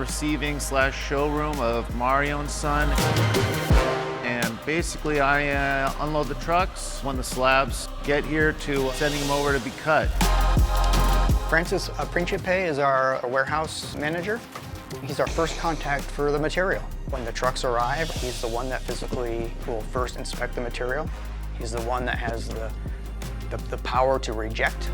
receiving / showroom of Mario & Son. And basically I unload the trucks when the slabs get here to sending them over to be cut. Francis Principe is our warehouse manager. He's our first contact for the material. When the trucks arrive, he's the one that physically will first inspect the material. He's the one that has the power to reject.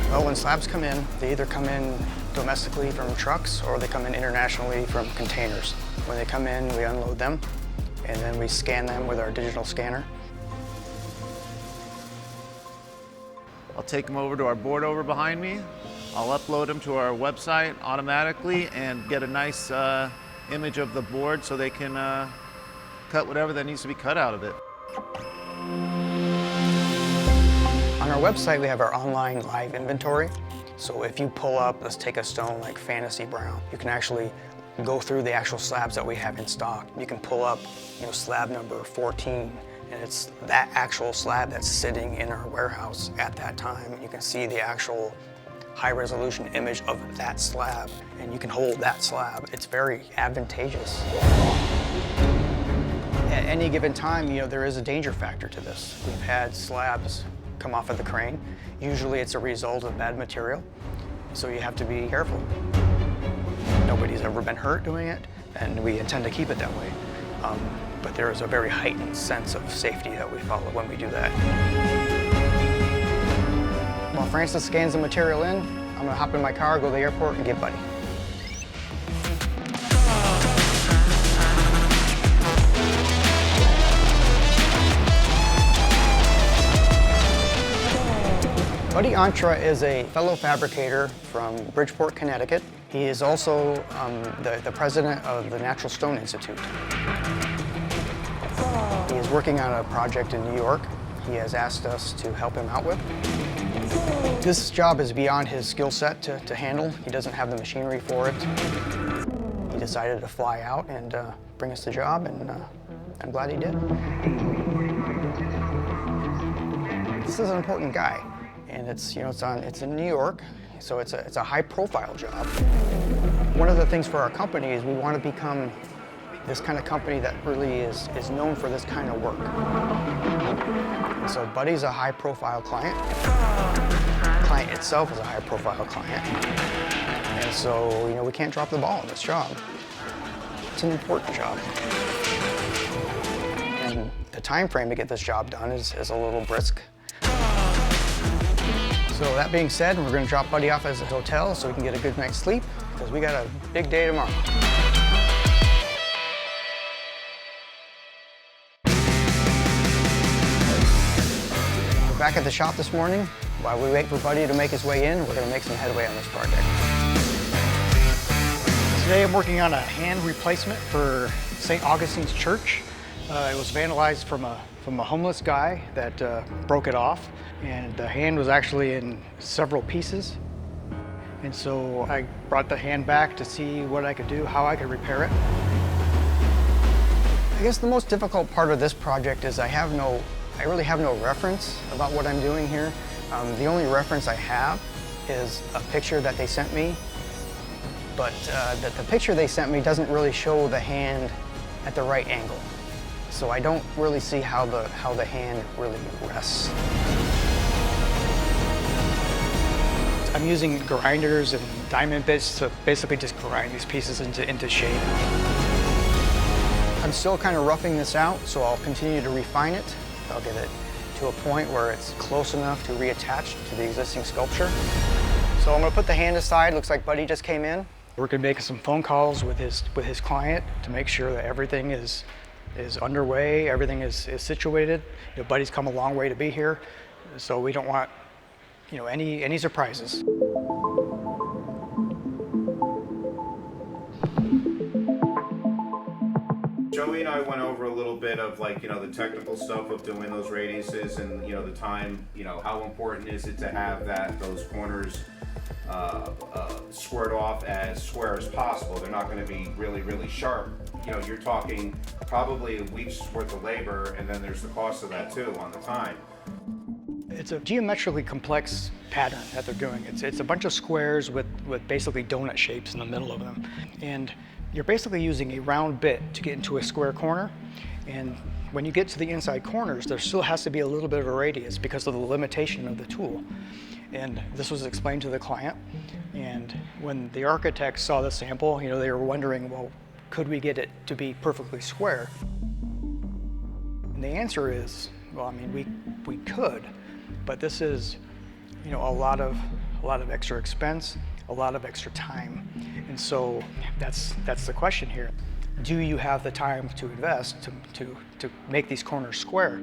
Well, when slabs come in, they either come in domestically from trucks or they come in internationally from containers. When they come in, we unload them and then we scan them with our digital scanner. I'll take them over to our board over behind me. I'll upload them to our website automatically and get a nice image of the board so they can cut whatever that needs to be cut out of it. On our website, we have our online live inventory. So if you pull up, let's take a stone like Fantasy Brown, you can actually go through the actual slabs that we have in stock. You can pull up, slab number 14, and it's that actual slab that's sitting in our warehouse at that time. You can see the actual high-resolution image of that slab, and you can hold that slab. It's very advantageous. At any given time, there is a danger factor to this. We've had slabs come off of the crane. Usually it's a result of bad material, so you have to be careful. Nobody's ever been hurt doing it, and we intend to keep it that way. But there is a very heightened sense of safety that we follow when we do that. While Francis scans the material in, I'm gonna hop in my car, go to the airport, and get Buddy. Buddy Antra is a fellow fabricator from Bridgeport, Connecticut. He is also the president of the Natural Stone Institute. He is working on a project in New York he has asked us to help him out with. This job is beyond his skill set to handle. He doesn't have the machinery for it. He decided to fly out and bring us the job, and I'm glad he did. This is an important guy, and it's in New York, so it's a high-profile job. One of the things for our company is we want to become this kind of company that really is known for this kind of work. So Buddy's a high-profile client. The client itself is a high-profile client. And so, we can't drop the ball on this job. It's an important job. And the time frame to get this job done is a little brisk. So that being said, we're going to drop Buddy off at his hotel so he can get a good night's sleep, because we got a big day tomorrow. We're back at the shop this morning. While we wait for Buddy to make his way in, we're going to make some headway on this project. Today I'm working on a hand replacement for St. Augustine's Church. It was vandalized from a homeless guy that broke it off, and the hand was actually in several pieces. And so I brought the hand back to see what I could do, how I could repair it. I guess the most difficult part of this project is I really have no reference about what I'm doing here. The only reference I have is a picture that they sent me, but the picture they sent me doesn't really show the hand at the right angle. So I don't really see how the hand really rests. I'm using grinders and diamond bits to basically just grind these pieces into shape. I'm still kind of roughing this out, so I'll continue to refine it. I'll get it to a point where it's close enough to reattach to the existing sculpture. So I'm gonna put the hand aside. Looks like Buddy just came in. We're gonna make some phone calls with his client to make sure that everything is underway, everything is situated. Buddy's come a long way to be here, so we don't want any surprises. Joey and I went over a little bit of the technical stuff of doing those radiuses and the time, how important is it to have those corners squared off as square as possible. They're not going to be really, really sharp. You're talking probably a week's worth of labor, and then there's the cost of that too on the time. It's a geometrically complex pattern that they're doing. It's a bunch of squares with basically donut shapes in the middle of them. And you're basically using a round bit to get into a square corner. And when you get to the inside corners, there still has to be a little bit of a radius because of the limitation of the tool. And this was explained to the client. And when the architects saw the sample, they were wondering, well, could we get it to be perfectly square? And the answer is, well, I mean, we could, but this is, a lot of extra expense, a lot of extra time. And so that's the question here. Do you have the time to invest to make these corners square?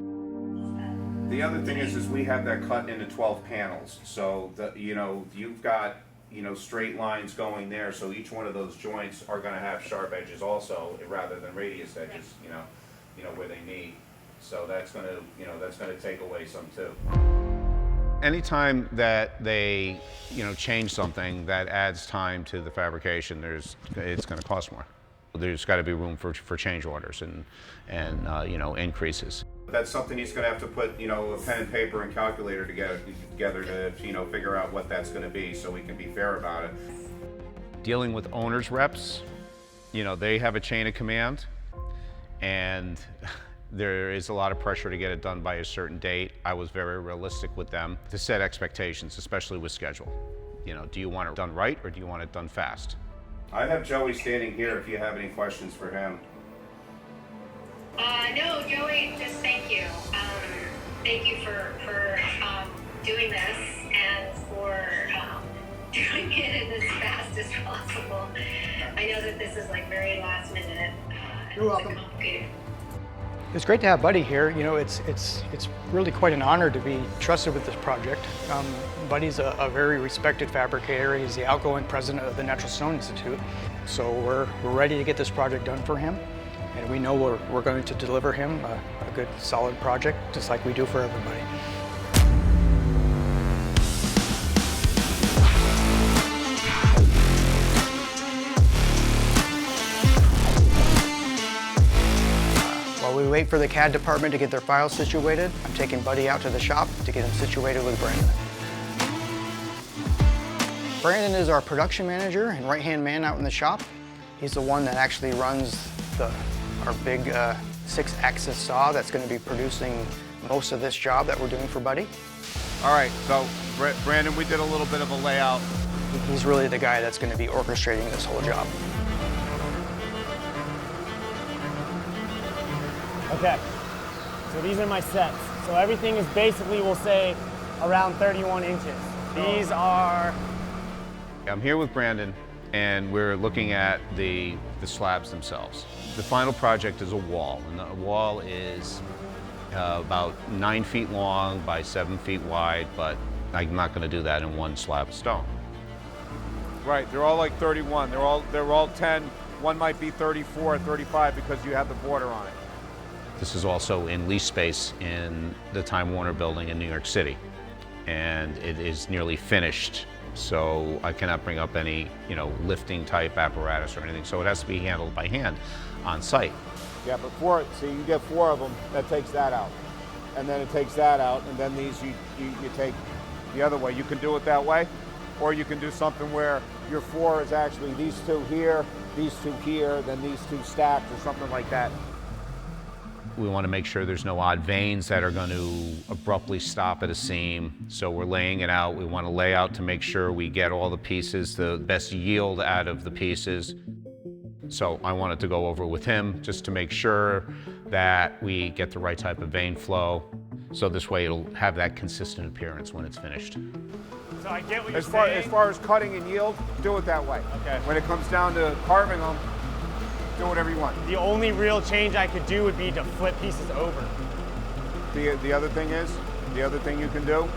The other thing is we have that cut into 12 panels. So you've got straight lines going there. So each one of those joints are going to have sharp edges also, rather than radius edges. Where they meet. So that's going to take away some too. Anytime that they change something that adds time to the fabrication, it's going to cost more. There's got to be room for change orders and increases. That's something he's going to have to put a pen and paper and calculator together to figure out what that's going to be, so we can be fair about it. Dealing with owners reps, they have a chain of command, and there is a lot of pressure to get it done by a certain date. I was very realistic with them to set expectations, especially with schedule. Do you want it done right or do you want it done fast? I have Joey standing here if you have any questions for him. No, Joey, just thank you. Thank you for doing this and for doing it as fast as possible. I know that this is like very last minute. You're welcome. Complicated. It's great to have Buddy here. It's really quite an honor to be trusted with this project. Buddy's a very respected fabricator. He's the outgoing president of the Natural Stone Institute. So we're ready to get this project done for him. And we know we're going to deliver him a good, solid project, just like we do for everybody. While we wait for the CAD department to get their files situated, I'm taking Buddy out to the shop to get him situated with Brandon. Brandon is our production manager and right-hand man out in the shop. He's the one that actually runs our big 6-axis saw that's going to be producing most of this job that we're doing for Buddy. All right, so Brandon, we did a little bit of a layout. He's really the guy that's going to be orchestrating this whole job. Okay, so these are my sets. So everything is basically, we'll say, around 31 inches. These are... I'm here with Brandon, and we're looking at the slabs themselves. The final project is a wall, and the wall is about 9 feet long by 7 feet wide, but I'm not going to do that in one slab of stone. Right, they're all like 31. They're all 10. One might be 34 or 35 because you have the border on it. This is also in lease space in the Time Warner building in New York City, and it is nearly finished. So I cannot bring up any, lifting type apparatus or anything. So it has to be handled by hand on site. Yeah, but so you get 4 of them, that takes that out. And then it takes that out, and then these you take the other way. You can do it that way, or you can do something where your 4 is actually these 2 here, these 2 here, then these 2 stacked or something like that. We want to make sure there's no odd veins that are going to abruptly stop at a seam. So we're laying it out. We want to lay out to make sure we get all the pieces, the best yield out of the pieces. So I wanted to go over with him just to make sure that we get the right type of vein flow. So this way it'll have that consistent appearance when it's finished. So I get what you're As saying. far as cutting and yield, do it that way. Okay. When it comes down to carving them, do whatever you want. The only real change I could do would be to flip pieces over. The other thing you can do,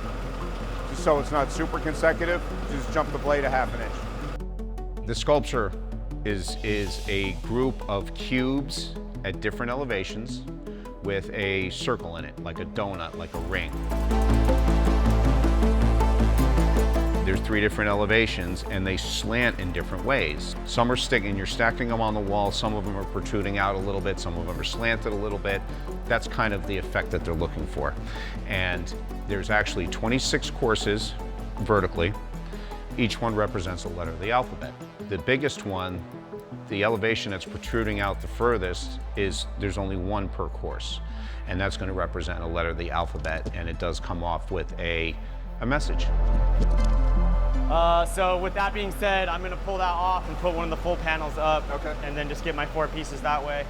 just so it's not super consecutive, just jump the blade a ½ inch. The sculpture is a group of cubes at different elevations with a circle in it, like a donut, like a ring. There's 3 different elevations and they slant in different ways. Some are sticking, you're stacking them on the wall, some of them are protruding out a little bit, some of them are slanted a little bit. That's kind of the effect that they're looking for. And there's actually 26 courses vertically. Each one represents a letter of the alphabet. The biggest one, the elevation that's protruding out the furthest, there's only 1 per course. And that's going to represent a letter of the alphabet, and it does come off with a message. So with that being said, I'm gonna pull that off and put one of the full panels up. Okay. And then just get my 4 pieces that way.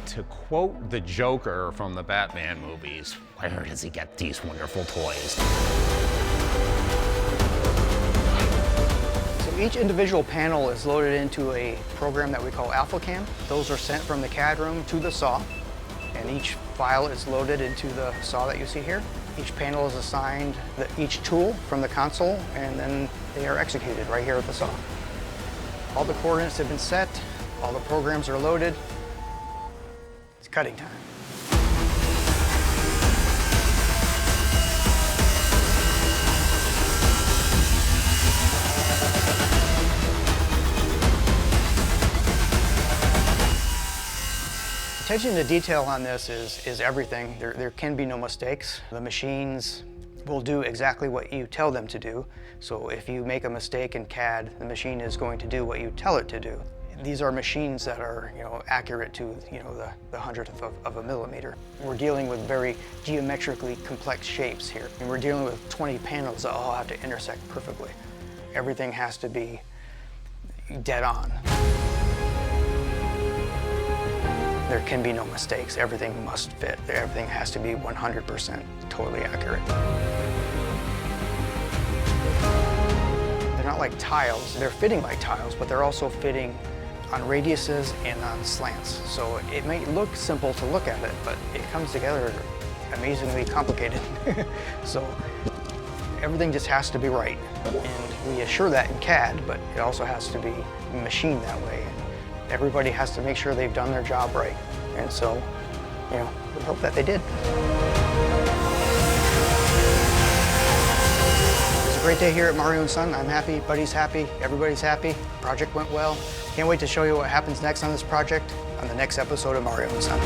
To quote the Joker from the Batman movies, where does he get these wonderful toys? So each individual panel is loaded into a program that we call AlphaCam. Those are sent from the CAD room to the saw, and each file is loaded into the saw that you see here. Each panel is assigned each tool from the console, and then they are executed right here at the saw. All the coordinates have been set, all the programs are loaded. It's cutting time. Attention to detail on this is everything. There can be no mistakes. The machines will do exactly what you tell them to do. So if you make a mistake in CAD, the machine is going to do what you tell it to do. These are machines that are, accurate to, the hundredth of a millimeter. We're dealing with very geometrically complex shapes here. And we're dealing with 20 panels that all have to intersect perfectly. Everything has to be dead on. There can be no mistakes. Everything must fit. Everything has to be 100% totally accurate. They're not like tiles. They're fitting like tiles, but they're also fitting on radiuses and on slants. So it may look simple to look at it, but it comes together amazingly complicated. So everything just has to be right. And we assure that in CAD, but it also has to be machined that way. Everybody has to make sure they've done their job right. And so, we hope that they did. It's a great day here at Mario & Son. I'm happy, Buddy's happy, everybody's happy. Project went well. Can't wait to show you what happens next on this project on the next episode of Mario & Son.